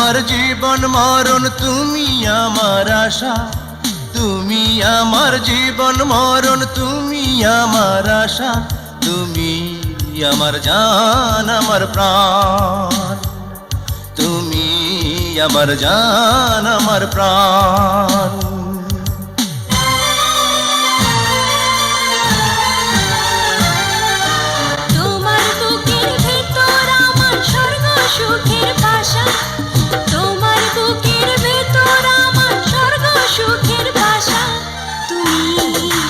আমার জীবন মরণ, তুমি আমার আশা। তুমি আমার জীবন মরণ, তুমি আমার আশা। তুমি আমার জান, আমার প্রাণ। তুমি আমার জান, আমার প্রাণ। তোমার বুকের ভেতর আমার স্বর্গ সুখের বাসা। তোমার বুকের ভেতর আমার স্বর্গ সুখের বাসা। তুমি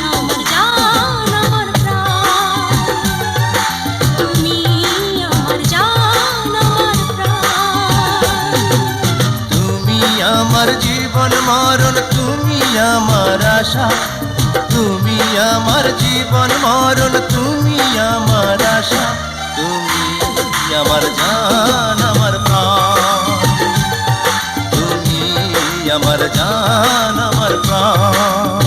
আমার জান, আমার প্রাণ। তুমি আমার জান, আমার প্রাণ। তুমি আমার জীবন মরণ, তুমি আমার আশা। তুমি আমার জীবন মরণ, তুমি আমার আশা। তুমি আমার জান, আমার প্রাণ। তুমি আমার জান, আমার প্রাণ।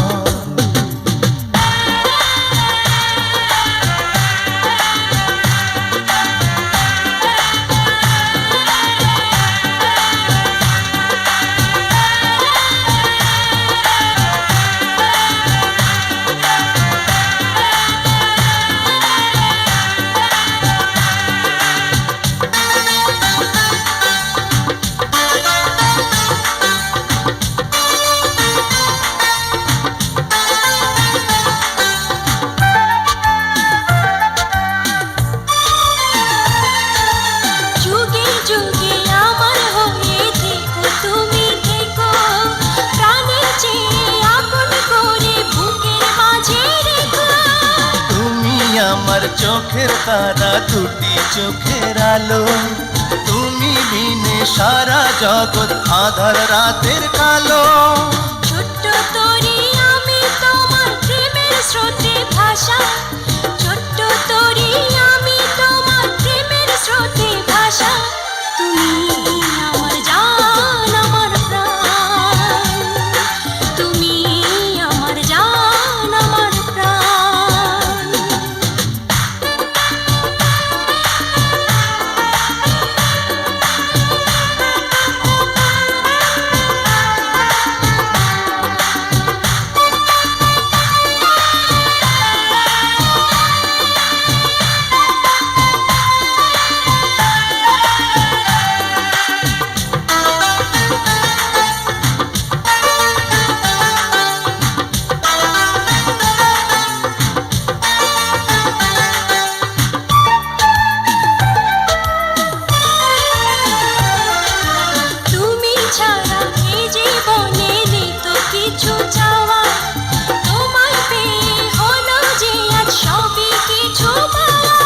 যুগে যুগে আমার হয়ে থেকো, তুমি থেকো। প্রাণের চেয়ে আপন করে বুকের মাঝে রেখো। তুমি আমার চোখের তারা, দুটি চোখের আলো। তুমি বিনে সারা জগৎ আধার রাতের কালো। ছোট্ট তরি আমি তোমার প্রেমের স্রোতে ভাসা। ছোট্ট তরি আমি তোমার প্রেমের স্রোতে ভাসা। তুমি আমার জান, আমার প্রাণ। তুমি আমার জান, আমার প্রাণ। তুমি ছাড়া এই জীবনে নেই তো কিছু চাওয়া। তোমায় পেয়ে হলো যে আজ সবই কিছু পাওয়া।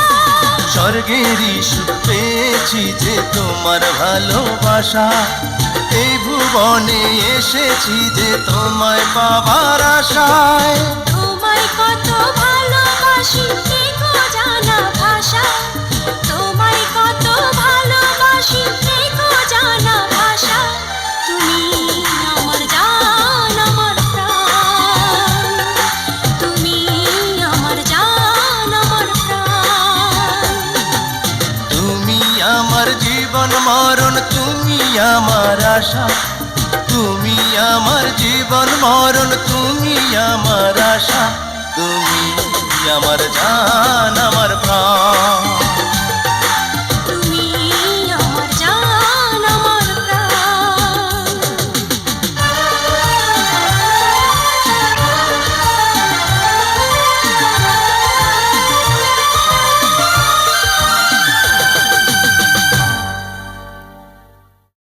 স্বর্গেরই সুখ পেয়েছি যে তোমার ভালোবাসা। এই ভুবনে এসেছি যে তোমায় পাবার আশায়। তোমায় কত ভালোবাসি দেখো জানা ভাষা। তোমায় কত ভালোবাসি দেখো জানা ভাষা। তুমি আমার জান, আমার প্রাণ। তুমি আমার জান, আমার প্রাণ। তুমি আমার জীবন মরণ, তুমি আমার আশা। তুমি আমার জীবন মরণ, তুমি আমার আশা। তুমি আমার জান, আমার